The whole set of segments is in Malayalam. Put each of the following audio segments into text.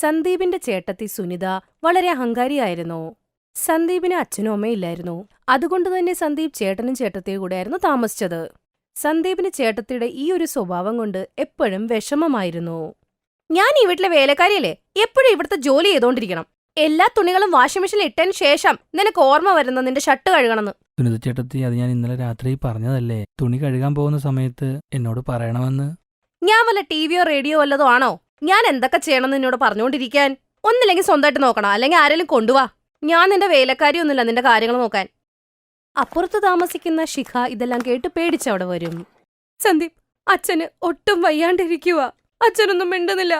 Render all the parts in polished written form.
സന്ദീപിന്റെ ചേട്ടത്തി സുനിത വളരെ അഹങ്കാരിയായിരുന്നു. സന്ദീപിന് അച്ഛനും അമ്മയില്ലായിരുന്നു. അതുകൊണ്ടുതന്നെ സന്ദീപ് ചേട്ടനും ചേട്ടത്തിയും കൂടെയായിരുന്നു താമസിച്ചത്. സന്ദീപിന് ചേട്ടത്തിയുടെ ഈ ഒരു സ്വഭാവം കൊണ്ട് എപ്പോഴും വിഷമമായിരുന്നു. ഞാൻ ഈ വീട്ടിലെ വേലക്കാരിയല്ലേ, എപ്പോഴും ഇവിടുത്തെ ജോലി ചെയ്തോണ്ടിരിക്കണം. എല്ലാ തുണികളും വാഷിംഗ് മെഷീനിൽ ഇട്ടതിന് ശേഷം നിനക്ക് ഓർമ്മ വരുന്ന നിന്റെ ഷർട്ട് കഴുകണമെന്ന്. സുനിത ചേട്ടത്തി, അത് ഞാൻ ഇന്നലെ രാത്രി പറഞ്ഞതല്ലേ, തുണി കഴുകാൻ പോകുന്ന സമയത്ത് എന്നോട് പറയണമെന്ന്. ഞാൻ വല്ല ടിവിയോ റേഡിയോ വല്ലതോ ആണോ ഞാൻ എന്തൊക്കെ ചെയ്യണമെന്ന് നിന്നോട് പറഞ്ഞുകൊണ്ടിരിക്കാൻ? ഒന്നില്ലെങ്കിൽ സ്വന്തമായിട്ട് നോക്കണം, അല്ലെങ്കിൽ ആരെങ്കിലും കൊണ്ടുവാ. ഞാൻ നിന്റെ വേലക്കാരിയൊന്നുമില്ല നിന്റെ കാര്യങ്ങൾ നോക്കാൻ. അപ്പുറത്ത് താമസിക്കുന്ന ശിഖ ഇതെല്ലാം കേട്ട് പേടിച്ചവിടെ വരും. സന്ദീപ്, അച്ഛന് ഒട്ടും വയ്യാണ്ടിരിക്കുക. അച്ഛനൊന്നും മിണ്ടുന്നില്ല.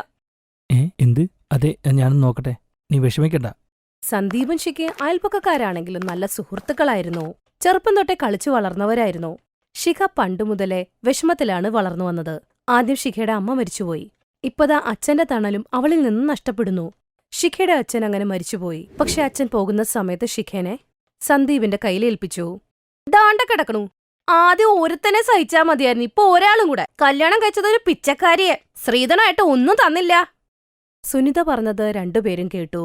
എന്ത്? അതെ, ഞാനൊന്ന് നോക്കട്ടെ, നീ വിഷമിക്കണ്ട. സന്ദീപും ശിഖയും അയൽപ്പക്കക്കാരാണെങ്കിലും നല്ല സുഹൃത്തുക്കളായിരുന്നു. ചെറുപ്പം തൊട്ടേ കളിച്ചു വളർന്നവരായിരുന്നു. ശിഖ പണ്ടുമുതലേ വിഷമത്തിലാണ് വളർന്നു വന്നത്. ആദ്യം ശിഖയുടെ അമ്മ മരിച്ചുപോയി. ഇപ്പതാ അച്ഛന്റെ തണലും അവളിൽ നിന്ന് നഷ്ടപ്പെടുന്നു. ശിഖയുടെ അച്ഛൻ അങ്ങനെ മരിച്ചുപോയി. പക്ഷെ അച്ഛൻ പോകുന്ന സമയത്ത് ശിഖേനെ സന്ദീപിന്റെ കയ്യിലേൽപ്പിച്ചു. ദാണ്ട കിടക്കണു. ആദ്യം ഒരുത്തനെ സഹിച്ചാ മതിയായിരുന്നു, ഇപ്പൊ ഒരാളും കൂടെ. കല്യാണം കഴിച്ചതൊരു പിച്ചക്കാരിയെ, ശ്രീധനായിട്ട് ഒന്നും തന്നില്ല. സുനിത പറഞ്ഞത് രണ്ടുപേരും കേട്ടു.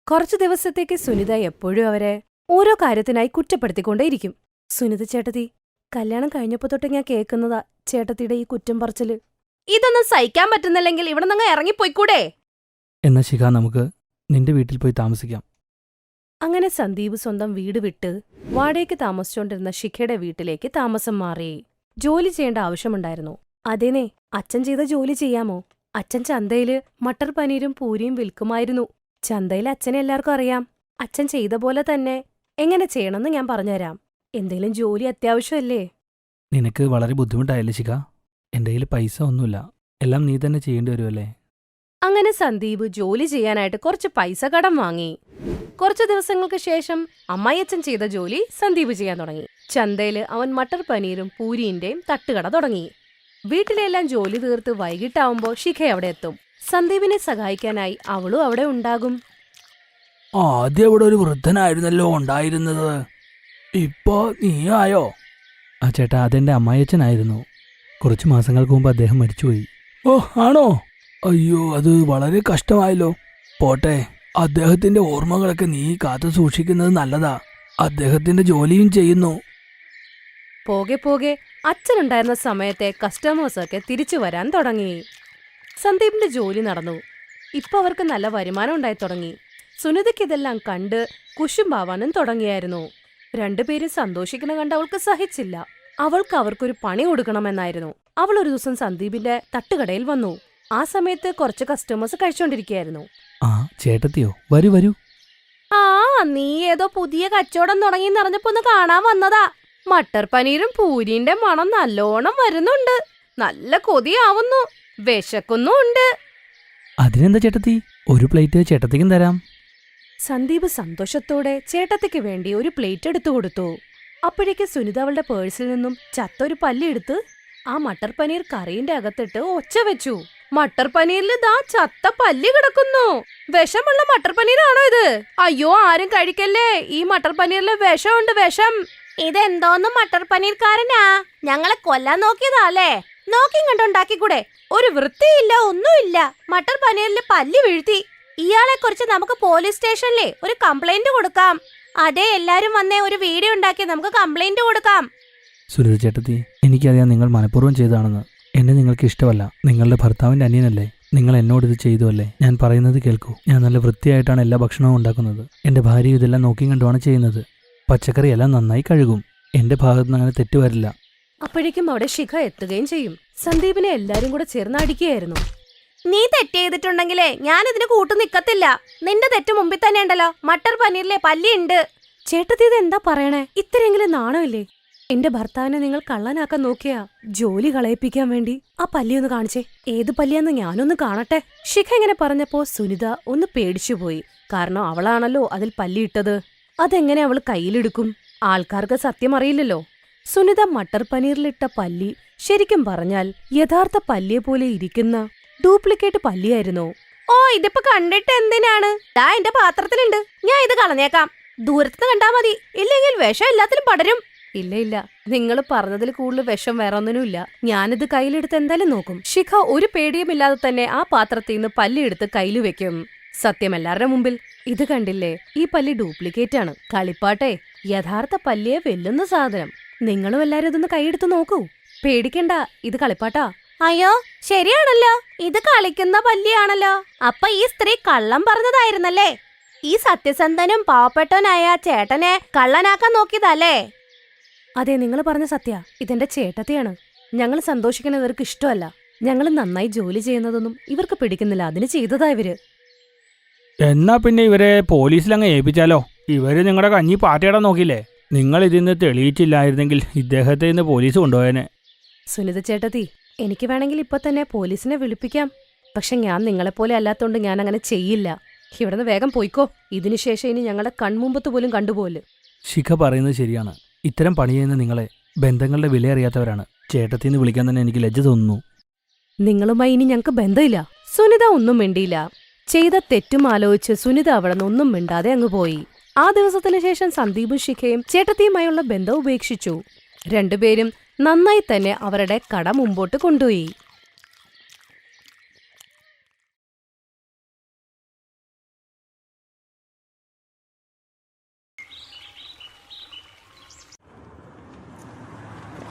കുറച്ചു ദിവസത്തേക്ക് സുനിത എപ്പോഴും അവരെ ഓരോ കാര്യത്തിനായി കുറ്റപ്പെടുത്തിക്കൊണ്ടേയിരിക്കും. സുനിത ചേട്ടത്തി, കല്യാണം കഴിഞ്ഞപ്പോ തൊട്ട് ഞാൻ കേൾക്കുന്നതാ ചേട്ടത്തിയുടെ ഈ കുറ്റം പറച്ചില്. ഇതൊന്നും സഹിക്കാൻ പറ്റുന്നില്ലെങ്കിൽ ഇവിടെ നിന്ന് ഇറങ്ങിപ്പോയിക്കൂടെ? എന്നാ ശിഖ, നമുക്ക് നിന്റെ വീട്ടിൽ പോയി താമസിക്കാം. അങ്ങനെ സന്ദീപ് സ്വന്തം വീട് വിട്ട് വാടകയ്ക്ക് താമസിച്ചുകൊണ്ടിരുന്ന ശിഖയുടെ വീട്ടിലേക്ക് താമസം മാറി. ജോലി ചെയ്യേണ്ട ആവശ്യമുണ്ടായിരുന്നു. അതേനെ, അച്ഛൻ ചെയ്ത ജോലി ചെയ്യാമോ? അച്ഛൻ ചന്തയില് മട്ടർ പനീരും പൂരിയും വിൽക്കുമായിരുന്നു. ചന്തയിൽ അച്ഛനെ എല്ലാവർക്കും അറിയാം. അച്ഛൻ ചെയ്ത പോലെ തന്നെ എങ്ങനെ ചെയ്യണമെന്ന് ഞാൻ പറഞ്ഞുതരാം. എന്തേലും ജോലി അത്യാവശ്യമല്ലേ? നിനക്ക് വളരെ ബുദ്ധിമുട്ടായല്ലേ ശിഖ? എൻ്റെ കയ്യിൽ പൈസ ഒന്നുമില്ല, എല്ലാം നീ തന്നെ ചെയ്യേണ്ടി വരുമല്ലേ. അങ്ങനെ സന്ദീപ് ജോലി ചെയ്യാനായിട്ട് കുറച്ച് പൈസ കടം വാങ്ങി. കുറച്ചു ദിവസങ്ങൾക്ക് ശേഷം അമ്മായിയച്ഛൻ ചെയ്ത ജോലി സന്ദീപ് ചെയ്യാൻ തുടങ്ങി. ചന്തയില് അവൻ മട്ടർ പനീരും പൂരിന്റെയും തട്ടുകട തുടങ്ങി. വീട്ടിലെല്ലാം ജോലി തീർത്ത് വൈകിട്ടാവുമ്പോ ശിഖ അവിടെ എത്തും. സന്ദീപിനെ സഹായിക്കാനായി അവളും അവിടെ ഉണ്ടാകും. ആദ്യം ഇവിടെ ഒരു വൃദ്ധനായിരുന്നല്ലോ ഉണ്ടായിരുന്നത്, ഇപ്പോ നീ ആയോ? ആ ചേട്ടാ, അതെന്റെ അമ്മായിയച്ഛനായിരുന്നു. കുറച്ചു മാസങ്ങൾക്ക് മുമ്പ് അദ്ദേഹം മരിച്ചുപോയി. ഓ, ആണോ? അയ്യോ, അത് വളരെ കഷ്ടമായല്ലോ. പോട്ടെ, അദ്ദേഹത്തിന്റെ ഓർമ്മകളൊക്കെ നീ കാത്തു സൂക്ഷിക്കുന്നത് നല്ലതാ. അദ്ദേഹത്തിന്റെ ജോലിയും ചെയ്യുന്നു. പോകെ പോകെ അച്ഛനുണ്ടായിരുന്ന സമയത്തെ കസ്റ്റമേഴ്സൊക്കെ തിരിച്ചു വരാൻ തുടങ്ങി. സന്ദീപിന്റെ ജോലി നടന്നു. ഇപ്പൊ അവർക്ക് നല്ല വരുമാനം ഉണ്ടായി തുടങ്ങി. സുനിതയ്ക്ക് ഇതെല്ലാം കണ്ട് കുശുമ്പാവാനും തുടങ്ങിയായിരുന്നു. രണ്ടുപേരും സന്തോഷിക്കുന്ന കണ്ട് അവൾക്ക് സഹിച്ചില്ല. അവൾക്ക് അവർക്കൊരു പണി കൊടുക്കണമെന്നായിരുന്നു. അവൾ ഒരു ദിവസം സന്ദീപിന്റെ തട്ടുകടയിൽ വന്നു. ആ സമയത്ത് കുറച്ച് കസ്റ്റമേഴ്സ് കഴിച്ചോണ്ടിരിക്കുകയായിരുന്നു. ആ ചേട്ടത്തിയോ, വരൂ വരൂ. ആ, നീ ഏതോ പുതിയ കച്ചവടം തുടങ്ങിയെന്നറിഞ്ഞപ്പോ ഒന്ന് കാണാൻ വന്നതാ. മട്ടർ പനീരും പൂരിന്റെ മണം നല്ലോണം വരുന്നുണ്ട്. നല്ല കൊതിയാവുന്നു, വിശക്കുന്നുണ്ട്. അതിനെന്താ ചേട്ടത്തി, ഒരു പ്ലേറ്റ് ചേട്ടത്തിക്കും തരാം. സന്ദീപ് സന്തോഷത്തോടെ ചേട്ടത്തിക്ക് വേണ്ടി ഒരു പ്ലേറ്റ് എടുത്തു കൊടുത്തു. അപ്പോഴേക്ക് സുനിത അവളുടെ പേഴ്സിൽ നിന്നും ചത്തൊരു പല്ലി എടുത്ത് ആ മട്ടർ പനീർ കറിന്റെ അകത്തിട്ട് ഒച്ച വെച്ചു. മട്ടർ പനീരിൽ ദാ ചത്ത പല്ലി കിടക്കുന്നു. വിഷമുള്ള മട്ടർ പനീരാണോ ഇത്? അയ്യോ, ആരും കഴിക്കല്ലേ, ഈ മട്ടർ പനീരില് വിഷമുണ്ട്, വിഷം. ഇതെന്തോന്നും മട്ടർ പനീർക്കാരനാ, ഞങ്ങളെ കൊല്ലാൻ നോക്കിയതാല്ലേ? നോക്കിയും കണ്ടുണ്ടാക്കിക്കൂടെ? ഒരു വൃത്തിയില്ല, ഒന്നുമില്ല. മട്ടർ പനീരില് പല്ലി വീഴ്ത്തി. ഇയാളെ കുറിച്ച് നമുക്ക് പോലീസ് സ്റ്റേഷനിലെ ഒരു കംപ്ലൈന്റ് കൊടുക്കാം. അതെ, എല്ലാരും വന്നേ ഒരു വീഡിയോ ഉണ്ടാക്കി നമുക്ക് കംപ്ലൈന്റ് കൊടുക്കാം. സുനിത ചേട്ടത്തി, എനിക്കറിയാം നിങ്ങൾ മനഃപൂർവ്വം ചെയ്തതാണെന്ന്. എന്നെ നിങ്ങൾക്ക് ഇഷ്ടമല്ല. നിങ്ങളുടെ ഭർത്താവിന്റെ അനിയനല്ലേ, നിങ്ങൾ എന്നോട് ഇത് ചെയ്തുവല്ലേ. ഞാൻ പറയുന്നത് കേൾക്കൂ. ഞാൻ നല്ല വൃത്തിയായിട്ടാണ് എല്ലാ ഭക്ഷണവും ഉണ്ടാക്കുന്നത്. എന്റെ ഭാര്യ ഇതെല്ലാം നോക്കിയും കണ്ടുമാണ് ചെയ്യുന്നത്. പച്ചക്കറി എല്ലാം നന്നായി കഴുകും. എന്റെ ഭാഗത്തുനിന്ന് അങ്ങനെ തെറ്റ് വരില്ല. അപ്പോഴേക്കും അവിടെ ശിഖ എത്തുകയും ചെയ്യും. സന്ദീപിനെ എല്ലാരും കൂടെ ചേർന്ന് അടിക്കുകയായിരുന്നു. നീ തെറ്റ് ചെയ്തിട്ടുണ്ടെങ്കിലേ ഞാൻ ഇതിന് കൂട്ടു നിക്കത്തില്ല. നിന്റെ തെറ്റ് മുമ്പിൽ തന്നെ ഉണ്ടല്ലോ, മട്ടർ പനീരിലെ പല്ലിയുണ്ട്. ചേട്ടത്തി, ഇത് എന്താ പറയണേ? ഇത്രയെങ്കിലും നാണമില്ലേ? എന്റെ ഭർത്താവിനെ നിങ്ങൾ കള്ളനാക്കാൻ നോക്കിയാ, ജോലി കളയിപ്പിക്കാൻ വേണ്ടി. ആ പല്ലിയൊന്ന് കാണിച്ചേ, ഏത് പല്ലിയാന്ന് ഞാനൊന്ന് കാണട്ടെ. ശിഖ ഇങ്ങനെ പറഞ്ഞപ്പോ സുനിത ഒന്ന് പേടിച്ചുപോയി. കാരണം അവളാണല്ലോ അതിൽ പല്ലിയിട്ടത്. അതെങ്ങനെ അവൾ കയ്യിലെടുക്കും? ആൾക്കാർക്ക് സത്യം അറിയില്ലല്ലോ. സുനിത മട്ടർ പനീറിലിട്ട പല്ലി ശരിക്കും പറഞ്ഞാൽ യഥാർത്ഥ പല്ലിയെ പോലെ ഇരിക്കുന്ന ഡ്യൂപ്ലിക്കേറ്റ് പല്ലിയായിരുന്നു. ഓ, ഇതിപ്പോ കണ്ടിട്ട് എന്തിനാണ്? ദാ എന്റെ പാത്രത്തിലുണ്ട്, ഞാൻ ഇത് കളഞ്ഞേക്കാം. ദൂരത്തുനിന്ന് കണ്ടാ മതി, ഇല്ലെങ്കിൽ വിഷം എല്ലാത്തിലും പടരും. ഇല്ല ഇല്ല, നിങ്ങൾ പറഞ്ഞതിൽ കൂടുതൽ വിഷം വേറെ ഒന്നിനുമില്ല. ഞാനിത് കയ്യിലെടുത്ത് എന്തായാലും നോക്കും. ശിഖ ഒരു പേടിയുമില്ലാതെ തന്നെ ആ പാത്രത്തിൽ നിന്ന് പല്ലിയെടുത്ത് കയ്യിൽ വെക്കും. സത്യം എല്ലാവരുടെ മുമ്പിൽ, ഇത് കണ്ടില്ലേ, ഈ പല്ലി ഡ്യൂപ്ലിക്കേറ്റ് ആണ്. കളിപ്പാട്ടെ, യഥാർത്ഥ പല്ലിയെ വെല്ലുന്ന സാധനം. നിങ്ങളും എല്ലാരും ഇതൊന്ന് കൈയെടുത്ത് നോക്കൂ. പേടിക്കണ്ട, ഇത് കളിപ്പാട്ടാ. അയ്യോ, ശരിയാണല്ലോ, ഇത് കളിക്കുന്ന പല്ലിയാണല്ലോ. അപ്പൊ ഈ സ്ത്രീ കള്ളം പറഞ്ഞതായിരുന്നല്ലേ? ഈ സത്യസന്ധനും പാവപ്പെട്ടവനായ ചേട്ടനെ കള്ളനാക്കാൻ നോക്കിയതല്ലേ? അതെ, നിങ്ങൾ പറഞ്ഞ സത്യ. ഇതെന്റെ ചേട്ടത്തിയാണ്. ഞങ്ങൾ സന്തോഷിക്കുന്നത് ഇവർക്ക് ഇഷ്ടമല്ല. ഞങ്ങൾ നന്നായി ജോലി ചെയ്യുന്നതൊന്നും ഇവർക്ക് പിടിക്കുന്നില്ല. അതിന് ചെയ്തതാ ഇവര്. എന്നാ പിന്നെ ഇവരെ പോലീസിലങ്ങ് ഏൽപ്പിച്ചാലോ? ഇവര് നിങ്ങളുടെ കഞ്ഞി പാറ്റയിടാൻ നോക്കില്ലേ? നിങ്ങൾ ഇതിന്ന് തെളിയിച്ചില്ലായിരുന്നെങ്കിൽ ഇദ്ദേഹത്തെ ഇന്ന് പോലീസ് കൊണ്ടുപോയേനെ. സുനിത ചേട്ടത്തി, എനിക്ക് വേണമെങ്കിൽ ഇപ്പൊ തന്നെ പോലീസിനെ വിളിപ്പിക്കാം. പക്ഷെ ഞാൻ നിങ്ങളെപ്പോലെ അല്ലാത്തോണ്ട് ഞാൻ അങ്ങനെ ചെയ്യില്ല. ഇവിടുന്ന് വേഗം പോയിക്കോ. ഇതിനുശേഷം ഇനി ഞങ്ങളുടെ കൺമുമ്പത്ത് പോലും കണ്ടുപോല്. ശിഖ പറയുന്നത് ശരിയാണ്. ഇത്തരം പണി ചെയ്യുന്ന നിങ്ങളെ ബന്ധങ്ങളുടെ വില അറിയാത്തവരാണ്. ചേട്ടത്തിന്ന് വിളിക്കാൻ തന്നെ എനിക്ക് ലജ്ജ തോന്നുന്നു. നിങ്ങളുമായി ഇനി ഞങ്ങൾക്ക് ബന്ധമില്ല. സുനിത ഒന്നും മിണ്ടിയില്ല. ചെയ്ത തെറ്റും ആലോചിച്ച് സുനിത അവിടെ നിന്നൊന്നും മിണ്ടാതെ അങ്ങ് പോയി. ആ ദിവസത്തിന് ശേഷം സന്ദീപും ശിഖയും ചേട്ടത്തിയുമായുള്ള ബന്ധം ഉപേക്ഷിച്ചു. രണ്ടുപേരും നന്നായി തന്നെ അവരുടെ കട മുമ്പോട്ട് കൊണ്ടുപോയി.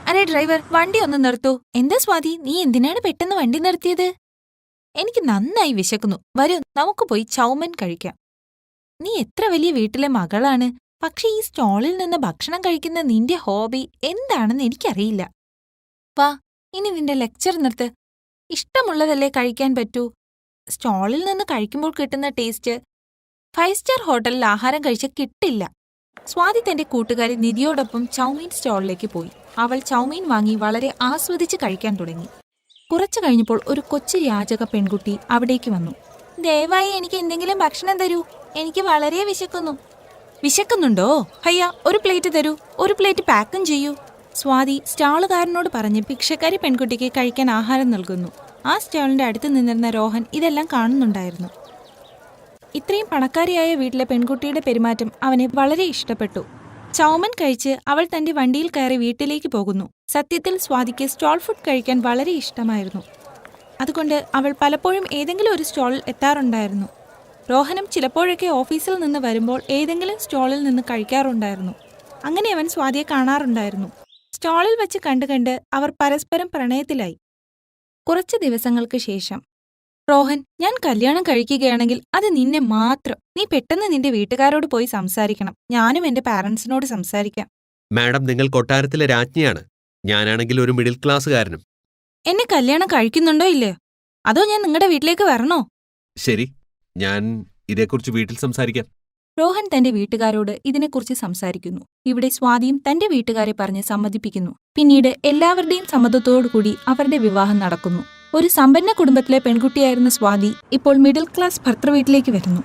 അരെ ഡ്രൈവർ, വണ്ടി ഒന്ന് നിർത്തൂ. എന്താ സ്വാതി, നീ എന്തിനാണ് പെട്ടെന്ന് വണ്ടി നിർത്തിയത്? എനിക്ക് നന്നായി വിശക്കുന്നു. വരൂ, നമുക്ക് പോയി ചൗമൻ കഴിക്കാം. നീ എത്ര വലിയ വീട്ടിലെ മകളാണ്, പക്ഷെ ഈ സ്റ്റോളിൽ നിന്ന് ഭക്ഷണം കഴിക്കുന്ന നിന്റെ ഹോബി എന്താണെന്ന് എനിക്കറിയില്ല. വാ, ഇനി നിന്റെ ലെക്ചർ നിർത്ത്. ഇഷ്ടമുള്ളതല്ലേ കഴിക്കാൻ പറ്റൂ. സ്റ്റോളിൽ നിന്ന് കഴിക്കുമ്പോൾ കിട്ടുന്ന ടേസ്റ്റ് 5 സ്റ്റാർ ഹോട്ടലിൽ ആഹാരം കഴിച്ച കിട്ടില്ല. സ്വാതി തന്റെ കൂട്ടുകാരി നിധിയോടൊപ്പം ചൗമീൻ സ്റ്റോളിലേക്ക് പോയി. അവൾ ചൗമീൻ വാങ്ങി വളരെ ആസ്വദിച്ച് കഴിക്കാൻ തുടങ്ങി. കുറച്ചു കഴിഞ്ഞപ്പോൾ ഒരു കൊച്ചു യാചക പെൺകുട്ടി അവിടേക്ക് വന്നു. ദയവായി എനിക്ക് എന്തെങ്കിലും ഭക്ഷണം തരൂ, എനിക്ക് വളരെ വിശക്കുന്നു. വിശക്കുന്നുണ്ടോ? ഹയ്യ, ഒരു പ്ലേറ്റ് തരൂ, ഒരു പ്ലേറ്റ് പാക്കും ചെയ്യൂ. സ്വാതി സ്റ്റാളുകാരനോട് പറഞ്ഞ് ഭിക്ഷക്കാരി പെൺകുട്ടിക്ക് കഴിക്കാൻ ആഹാരം നൽകുന്നു. ആ സ്റ്റാളിന്റെ അടുത്ത് നിന്നിരുന്ന രോഹൻ ഇതെല്ലാം കാണുന്നുണ്ടായിരുന്നു. ഇത്രയും പണക്കാരിയായ വീട്ടിലെ പെൺകുട്ടിയുടെ പെരുമാറ്റം അവനെ വളരെ ഇഷ്ടപ്പെട്ടു. ചൗമൻ കഴിച്ച് അവൾ തന്റെ വണ്ടിയിൽ കയറി വീട്ടിലേക്ക് പോകുന്നു. സത്യത്തിൽ സ്വാതിക്ക് സ്റ്റോൾ ഫുഡ് കഴിക്കാൻ വളരെ ഇഷ്ടമായിരുന്നു. അതുകൊണ്ട് അവൾ പലപ്പോഴും ഏതെങ്കിലും ഒരു സ്റ്റോളിൽ എത്താറുണ്ടായിരുന്നു. രോഹനും ചിലപ്പോഴൊക്കെ ഓഫീസിൽ നിന്ന് വരുമ്പോൾ ഏതെങ്കിലും സ്റ്റോളിൽ നിന്ന് കഴിക്കാറുണ്ടായിരുന്നു. അങ്ങനെ അവൻ സ്വാതിയെ കാണാറുണ്ടായിരുന്നു. സ്റ്റോളിൽ വെച്ച് കണ്ടുകണ്ട് അവർ പരസ്പരം പ്രണയത്തിലായി. കുറച്ച് ദിവസങ്ങൾക്ക് ശേഷം, റോഹൻ, ഞാൻ കല്യാണം കഴിക്കുകയാണെങ്കിൽ അത് നിന്നെ മാത്രം. നീ പെട്ടെന്ന് നിന്റെ വീട്ടുകാരോട് പോയി സംസാരിക്കണം. ഞാനും എന്റെ പാരന്റ്സിനോട് സംസാരിക്കാം. മാഡം, നിങ്ങൾ കൊട്ടാരത്തിലെ രാജ്ഞിയാണ്. ഞാനാണെങ്കിൽ ഒരു മിഡിൽ ക്ലാസ്സുകാരനും. എന്നെ കല്യാണം കഴിക്കുന്നുണ്ടോ ഇല്ലയോ? അതോ ഞാൻ നിങ്ങളുടെ വീട്ടിലേക്ക് വരണോ? ശരി, ഞാൻ ഇതേക്കുറിച്ച് വീട്ടിൽ സംസാരിക്കാം. രോഹൻ തന്റെ വീട്ടുകാരോട് ഇതിനെക്കുറിച്ച് സംസാരിക്കുന്നു. ഇവിടെ സ്വാതിയും തന്റെ വീട്ടുകാരെ പറഞ്ഞ് സമ്മതിപ്പിക്കുന്നു. പിന്നീട് എല്ലാവരുടെയും സമ്മതത്തോടുകൂടി അവരുടെ വിവാഹം നടക്കുന്നു. ഒരു സമ്പന്ന കുടുംബത്തിലെ പെൺകുട്ടിയായിരുന്ന സ്വാതി ഇപ്പോൾ മിഡിൽ ക്ലാസ് ഭർത്തൃവീട്ടിലേക്ക് വരുന്നു.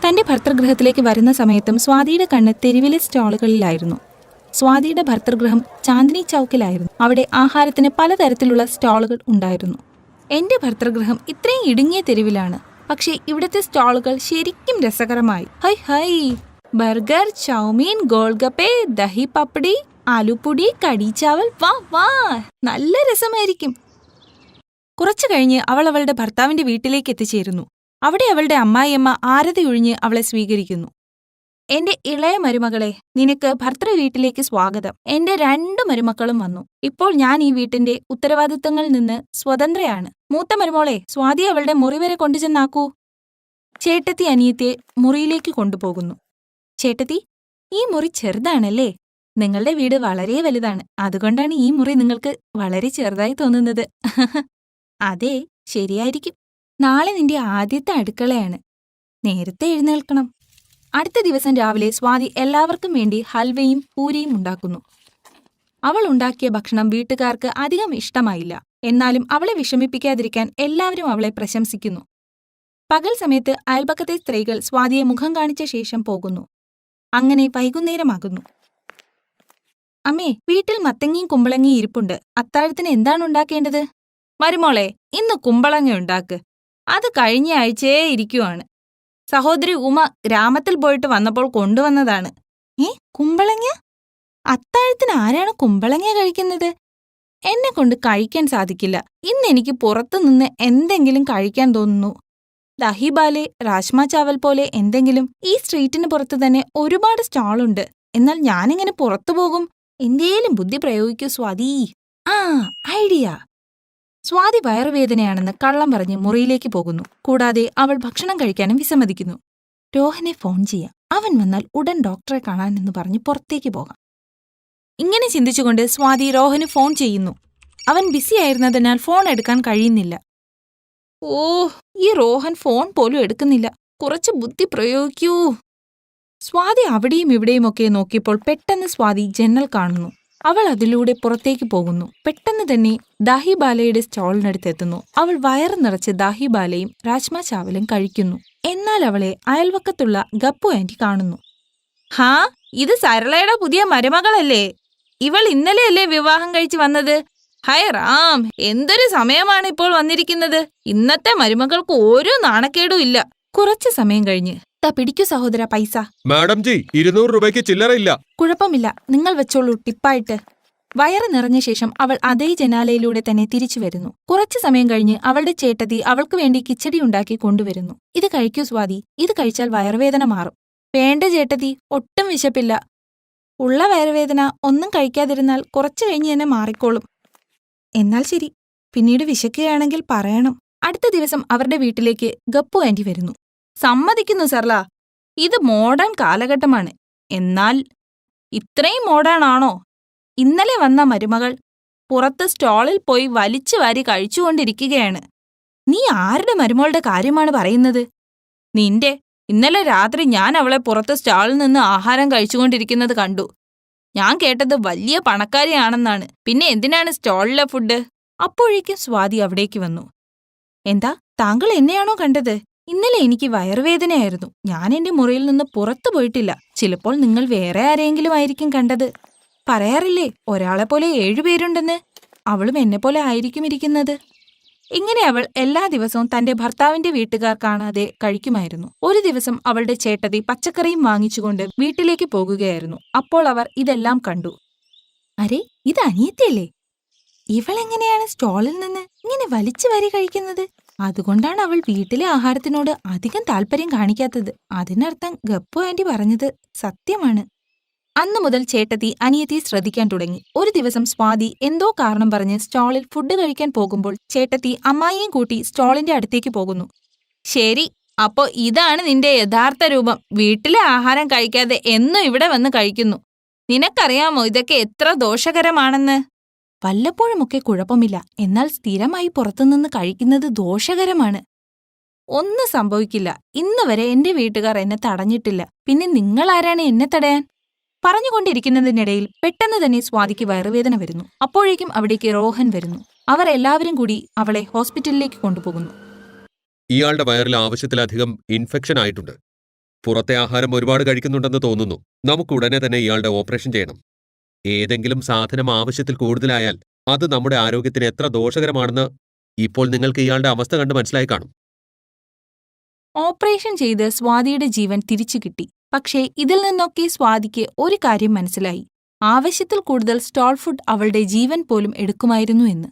തന്റെ ഭർത്തൃഗൃഹത്തിലേക്ക് വരുന്ന സമയത്തും സ്വാതിയുടെ കണ്ണ് തെരുവിലെ സ്റ്റോളുകളിലായിരുന്നു. സ്വാതിയുടെ ഭർത്തൃഗൃഹം ചാന്ദിനി ചൗക്കിലായിരുന്നു. അവിടെ ആഹാരത്തിന് പലതരത്തിലുള്ള സ്റ്റോളുകൾ ഉണ്ടായിരുന്നു. എന്റെ ഭർത്തൃഗൃഹം ഇത്രയും ഇടുങ്ങിയ തെരുവിലാണ്, പക്ഷേ ഇവിടുത്തെ സ്റ്റോളുകൾ ശരിക്കും രസകരമായി. Hi hi, burger, chowmein, golgappe, dahi papdi, aloo puri, kadhi chawal, വാ വാ, നല്ല രസമായിരിക്കും. കുറച്ചു കഴിഞ്ഞ് അവൾ അവളുടെ ഭർത്താവിന്റെ വീട്ടിലേക്ക് എത്തിച്ചേരുന്നു. അവിടെ അവളുടെ അമ്മായിയമ്മ ആരതിയൊഴിഞ്ഞ് അവളെ സ്വീകരിക്കുന്നു. എന്റെ ഇളയ മരുമകളെ, നിനക്ക് ഭർത്തൃ വീട്ടിലേക്ക് സ്വാഗതം. എന്റെ 2 മരുമക്കളും വന്നു. ഇപ്പോൾ ഞാൻ ഈ വീട്ടിന്റെ ഉത്തരവാദിത്തങ്ങളിൽ നിന്ന് സ്വതന്ത്രയാണ്. മൂത്ത മരുമോളെ, സ്വാതി അവളുടെ മുറി വരെ കൊണ്ടുചെന്നാക്കൂ. ചേട്ടത്തി അനിയത്തിയെ മുറിയിലേക്ക് കൊണ്ടുപോകുന്നു. ചേട്ടത്തി, ഈ മുറി ചെറുതാണല്ലേ? നിങ്ങളുടെ വീട് വളരെ വലുതാണ്. അതുകൊണ്ടാണ് ഈ മുറി നിങ്ങൾക്ക് വളരെ ചെറുതായി തോന്നുന്നത്. അതെ, ശരിയായിരിക്കും. നാളെ നിന്റെ ആദ്യത്തെ അടുക്കളയാണ്. നേരത്തെ എഴുന്നേൽക്കണം. അടുത്ത ദിവസം രാവിലെ സ്വാതി എല്ലാവർക്കും വേണ്ടി ഹൽവയും പൂരിയും ഉണ്ടാക്കുന്നു. അവൾ ഉണ്ടാക്കിയ ഭക്ഷണം വീട്ടുകാർക്ക് അധികം ഇഷ്ടമായില്ല. എന്നാലും അവളെ വിഷമിപ്പിക്കാതിരിക്കാൻ എല്ലാവരും അവളെ പ്രശംസിക്കുന്നു. പകൽ സമയത്ത് അയൽപക്കത്തെ സ്ത്രീകൾ സ്വാതിയെ മുഖം കാണിച്ച ശേഷം പോകുന്നു. അങ്ങനെ വൈകുന്നേരമാകുന്നു. അമ്മേ, വീട്ടിൽ മത്തങ്ങയും കുമ്പളങ്ങയും ഇരിപ്പുണ്ട്. അത്താഴത്തിന് എന്താണ് ഉണ്ടാക്കേണ്ടത്? മരുമോളെ, ഇന്ന് കുമ്പളങ്ങ ഉണ്ടാക്ക്. അത് കഴിഞ്ഞ ആഴ്ചയേ ഇരിക്കുവാണ്. സഹോദരി ഉമ ഗ്രാമത്തിൽ പോയിട്ട് വന്നപ്പോൾ കൊണ്ടുവന്നതാണ്. കുമ്പളങ്ങ? അത്താഴത്തിന് ആരാണ് കുമ്പളങ്ങ കഴിക്കുന്നത്? എന്നെ കൊണ്ട് കഴിക്കാൻ സാധിക്കില്ല. ഇന്നെനിക്ക് പുറത്തുനിന്ന് എന്തെങ്കിലും കഴിക്കാൻ തോന്നുന്നു. ദഹിബാലെ, രാജ്മ ചാവൽ പോലെ എന്തെങ്കിലും. ഈ സ്ട്രീറ്റിന് പുറത്ത് തന്നെ ഒരുപാട് സ്റ്റാളുണ്ട്. എന്നാൽ ഞാനെങ്ങനെ പുറത്തു പോകും? എന്തേലും ബുദ്ധി പ്രയോഗിക്കൂ സ്വാതി. ആ, ഐഡിയ. സ്വാതി വയറുവേദനയാണെന്ന് കള്ളം പറഞ്ഞ് മുറിയിലേക്ക് പോകുന്നു. കൂടാതെ അവൾ ഭക്ഷണം കഴിക്കാനും വിസമ്മതിക്കുന്നു. രോഹനെ ഫോൺ ചെയ്യാം. അവൻ വന്നാൽ ഉടൻ ഡോക്ടറെ കാണാനെന്ന് പറഞ്ഞ് പുറത്തേക്ക് പോകാം. ഇങ്ങനെ ചിന്തിച്ചുകൊണ്ട് സ്വാതി രോഹന് ഫോൺ ചെയ്യുന്നു. അവൻ ബിസിയായിരുന്നതിനാൽ ഫോൺ എടുക്കാൻ കഴിയുന്നില്ല. ഓ, ഈ രോഹൻ ഫോൺ പോലും എടുക്കുന്നില്ല. കുറച്ച് ബുദ്ധി പ്രയോഗിക്കൂ. സ്വാതി അവിടെയും ഇവിടെയുമൊക്കെ നോക്കിയപ്പോൾ പെട്ടെന്ന് സ്വാതി ജന്നൽ കാണുന്നു. അവൾ അതിലൂടെ പുറത്തേക്ക് പോകുന്നു. പെട്ടെന്ന് തന്നെ ദാഹിബാലയുടെ സ്റ്റാളിനടുത്തെത്തുന്നു. അവൾ വയറ് നിറച്ച് ദാഹിബാലയും രാജ്മ ചാവലും കഴിക്കുന്നു. എന്നാൽ അവളെ അയൽവക്കത്തുള്ള ഗപ്പു ആന്റി കാണുന്നു. ഹാ, ഇത് സരളയുടെ പുതിയ മരുമകളല്ലേ? ഇവൾ ഇന്നലെയല്ലേ വിവാഹം കഴിച്ചു വന്നത്? ഹൈ റാം, എന്തൊരു സമയമാണ് ഇപ്പോൾ വന്നിരിക്കുന്നത്. ഇന്നത്തെ മരുമകൾക്ക് ഒരു നാണക്കേടും ഇല്ല. കുറച്ചു സമയം കഴിഞ്ഞ്, പിടിക്കൂ സഹോദര പൈസ. മാഡം ജി, 200 രൂപയ്ക്ക് ചില്ലറയില്ല. കുഴപ്പമില്ല, നിങ്ങൾ വെച്ചോളൂ ടിപ്പായിട്ട്. വയറ് നിറഞ്ഞ ശേഷം അവൾ അതേ ജനാലയിലൂടെ തന്നെ തിരിച്ചു വരുന്നു. കുറച്ചു സമയം കഴിഞ്ഞ് അവളുടെ ചേട്ടത്തി അവൾക്ക് വേണ്ടി കിച്ചടി ഉണ്ടാക്കി കൊണ്ടുവരുന്നു. ഇത് കഴിക്കൂ സ്വാതി, ഇത് കഴിച്ചാൽ വയറുവേദന മാറും. വേണ്ട ചേട്ടത്തി, ഒട്ടും വിശപ്പില്ല. ഉള്ള വയറുവേദന ഒന്നും കഴിക്കാതിരുന്നാൽ കുറച്ചു കഴിഞ്ഞ് തന്നെ മാറിക്കോളും. എന്നാൽ ശരി, പിന്നീട് വിശക്കുകയാണെങ്കിൽ പറയണം. അടുത്ത ദിവസം അവരുടെ വീട്ടിലേക്ക് ഗപ്പു ആന്റി വരുന്നു. സമ്മതിക്കുന്നു സർല, ഇത് മോഡേൺ കാലഘട്ടമാണ്. എന്നാൽ ഇത്രയും മോഡേൺ ആണോ? ഇന്നലെ വന്ന മരുമകൾ പുറത്ത് സ്റ്റാളിൽ പോയി വലിച്ചു വാരി കഴിച്ചുകൊണ്ടിരിക്കുകയാണ്. നീ ആരുടെ മരുമകളുടെ കാര്യമാണ് പറയുന്നത്? നിന്റെ. ഇന്നലെ രാത്രി ഞാൻ അവളെ പുറത്ത് സ്റ്റാളിൽ നിന്ന് ആഹാരം കഴിച്ചുകൊണ്ടിരിക്കുന്നത് കണ്ടു. ഞാൻ കേട്ടത് വലിയ പണക്കാരിയാണെന്നാണ്. പിന്നെ എന്തിനാണ് സ്റ്റാളിലെ ഫുഡ്? അപ്പോഴേക്കും സ്വാതി അവിടേക്ക് വന്നു. എന്താ, താങ്കൾ എന്നെയാണോ കണ്ടത്? ഇന്നലെ എനിക്ക് വയറുവേദനയായിരുന്നു. ഞാൻ എന്റെ മുറിയിൽ നിന്ന് പുറത്തു പോയിട്ടില്ല. ചിലപ്പോൾ നിങ്ങൾ വേറെ ആരെങ്കിലും ആയിരിക്കും കണ്ടത്. പറയാറില്ലേ, ഒരാളെപ്പോലെ 7 പേരുണ്ടെന്ന്. അവളും എന്നെപ്പോലെ ആയിരിക്കും ഇരിക്കുന്നത്. ഇങ്ങനെ അവൾ എല്ലാ ദിവസവും തന്റെ ഭർത്താവിന്റെ വീട്ടുകാർ കാണാതെ കഴിക്കുമായിരുന്നു. ഒരു ദിവസം അവളുടെ ചേട്ടത്തി പച്ചക്കറിയും വാങ്ങിച്ചുകൊണ്ട് വീട്ടിലേക്ക് പോകുകയായിരുന്നു. അപ്പോൾ അവർ ഇതെല്ലാം കണ്ടു. അരേ, ഇത് അനിയത്തിയല്ലേ? ഇവളെങ്ങനെയാണ് സ്റ്റാളിൽ നിന്ന് ഇങ്ങനെ വലിച്ചു വാരി കഴിക്കുന്നത്? അതുകൊണ്ടാണ് അവൾ വീട്ടിലെ ആഹാരത്തിനോട് അധികം താല്പര്യം കാണിക്കാത്തത്. അതിനർത്ഥം ഗപ്പു ആന്റി പറഞ്ഞത് സത്യമാണ്. അന്നു മുതൽ ചേട്ടത്തി അനിയത്തി ശ്രദ്ധിക്കാൻ തുടങ്ങി. ഒരു ദിവസം സ്വാതി എന്തോ കാരണം പറഞ്ഞ് സ്റ്റാളിൽ ഫുഡ് കഴിക്കാൻ പോകുമ്പോൾ ചേട്ടത്തി അമ്മായിയും കൂട്ടി സ്റ്റാളിന്റെ അടുത്തേക്ക് പോകുന്നു. ശരി, അപ്പോ ഇതാണ് നിന്റെ യഥാർത്ഥ രൂപം. വീട്ടിലെ ആഹാരം കഴിക്കാതെ എന്നും ഇവിടെ വന്ന് കഴിക്കുന്നു. നിനക്കറിയാമോ ഇതൊക്കെ എത്ര ദോഷകരമാണെന്ന്? വല്ലപ്പോഴുമൊക്കെ കുഴപ്പമില്ല, എന്നാൽ സ്ഥിരമായി പുറത്തുനിന്ന് കഴിക്കുന്നത് ദോഷകരമാണ്. ഒന്നും സംഭവിക്കില്ല. ഇന്നുവരെ എന്റെ വീട്ടുകാർ എന്നെ തടഞ്ഞിട്ടില്ല. പിന്നെ നിങ്ങളാരാണ് എന്നെ തടയാൻ? പറഞ്ഞുകൊണ്ടിരിക്കുന്നതിനിടയിൽ പെട്ടെന്ന് തന്നെ സ്വാതിക്ക് വയറുവേദന വരുന്നു. അപ്പോഴേക്കും അവിടേക്ക് രോഹൻ വരുന്നു. അവർ എല്ലാവരും കൂടി അവളെ ഹോസ്പിറ്റലിലേക്ക് കൊണ്ടുപോകുന്നു. ഇയാളുടെ വയറിൽ ആവശ്യത്തിലധികം ഇൻഫെക്ഷൻ ആയിട്ടുണ്ട്. പുറത്തെ ആഹാരം ഒരുപാട് കഴിക്കുന്നുണ്ടെന്ന് തോന്നുന്നു. നമുക്ക് ഉടനെ തന്നെ ഇയാളുടെ ഓപ്പറേഷൻ ചെയ്യണം. ഏതെങ്കിലും സാധനം ആവശ്യത്തിൽ കൂടുതലായാൽ അത് നമ്മുടെ ആരോഗ്യത്തിന് എത്ര ദോഷകരമാണെന്ന് ഇപ്പോൾ നിങ്ങൾക്ക് ഇയാളുടെ അവസ്ഥ കണ്ട് മനസ്സിലായി കാണും. ഓപ്പറേഷൻ ചെയ്ത് സ്വാതിയുടെ ജീവൻ തിരിച്ചു കിട്ടി. പക്ഷേ ഇതിൽ നിന്നൊക്കെ സ്വാതിക്ക് ഒരു കാര്യം മനസ്സിലായി. ആവശ്യത്തിൽ കൂടുതൽ സ്റ്റാൾ ഫുഡ് അവളുടെ ജീവൻ പോലും എടുക്കുമായിരുന്നു എന്ന്.